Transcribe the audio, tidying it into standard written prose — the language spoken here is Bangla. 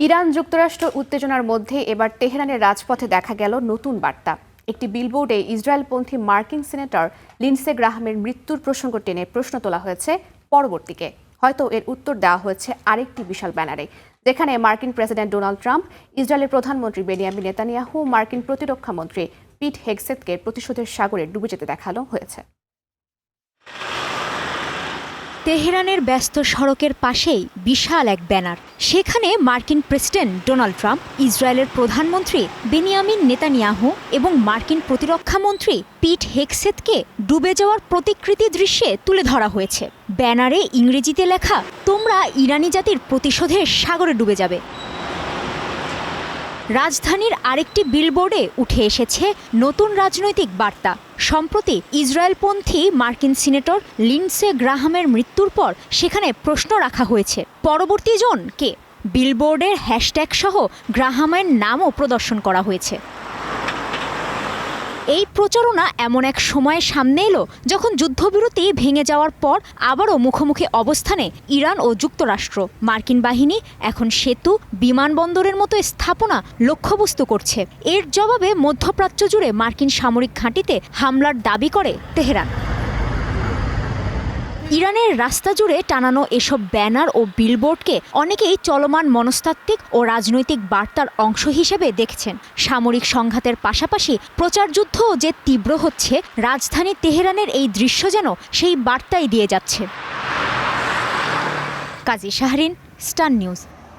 ইরান যুক্তরাষ্ট্র উত্তেজনার মধ্যে এবার তেহরানের রাজপথে দেখা গেল নতুন বার্তা। একটি বিলবোর্ডে ইসরায়েলপন্থী মার্কিন সিনেটর লিন্ডসে গ্রাহামের মৃত্যুর প্রসঙ্গ টেনে প্রশ্ন তোলা হয়েছে। পরবর্তীতে হয়তো এর উত্তর দেওয়া হয়েছে আরেকটি বিশাল ব্যানারে, যেখানে মার্কিন প্রেসিডেন্ট ডোনাল্ড ট্রাম্প, ইসরায়েলের প্রধানমন্ত্রী বেনিয়ামিন নেতানিয়াহু, মার্কিন প্রতিরক্ষা মন্ত্রী পিট হেগসেথকে প্রতিশোধের সাগরে ডুবে যেতে দেখানো হয়েছে। তেহরানের ব্যস্ত সড়কের পাশেই বিশাল এক ব্যানার। সেখানে মার্কিন প্রেসিডেন্ট ডোনাল্ড ট্রাম্প, ইসরায়েলের প্রধানমন্ত্রী বেনিয়ামিন নেতানিয়াহু এবং মার্কিন প্রতিরক্ষা মন্ত্রী পিট হেগসেথকে ডুবে যাওয়ার প্রতিকৃতি দৃশ্যে তুলে ধরা হয়েছে। ব্যানারে ইংরেজিতে লেখা, তোমরা ইরানি জাতির প্রতিশোধের সাগরে ডুবে যাবে। রাজধানীর আরেকটি বিলবোর্ডে উঠে এসেছে নতুন রাজনৈতিক বার্তা। সম্প্রতি ইসরায়েলপন্থী মার্কিন সিনেটর লিন্ডসে গ্রাহামের মৃত্যুর পর সেখানে প্রশ্ন রাখা হয়েছে, পরবর্তী জন কে? বিলবোর্ডের হ্যাশট্যাগ সহ গ্রাহামের নামও প্রদর্শন করা হয়েছে। এই প্রচারণা এমন এক সময়ে সামনে এলো যখন যুদ্ধবিরতি ভেঙে যাওয়ার পর আবারও মুখোমুখি অবস্থানে ইরান ও যুক্তরাষ্ট্র। মার্কিন বাহিনী এখন সেতু, বিমানবন্দরের মতো স্থাপনা লক্ষ্যবস্তু করছে। এর জবাবে মধ্যপ্রাচ্য জুড়ে মার্কিন সামরিক ঘাঁটিতে হামলার দাবি করে তেহরান। ইরানের রাস্তা জুড়ে টানানো এসব ব্যানার ও বিলবোর্ডকে অনেকেই চলমান মনস্তাত্ত্বিক ও রাজনৈতিক বার্তার অংশ হিসেবে দেখছেন। সামরিক সংঘাতের পাশাপাশি প্রচারযুদ্ধও যে তীব্র হচ্ছে, রাজধানী তেহরানের এই দৃশ্য যেন সেই বার্তাই দিয়ে যাচ্ছে। কাজী শাহরিন, স্টার নিউজ।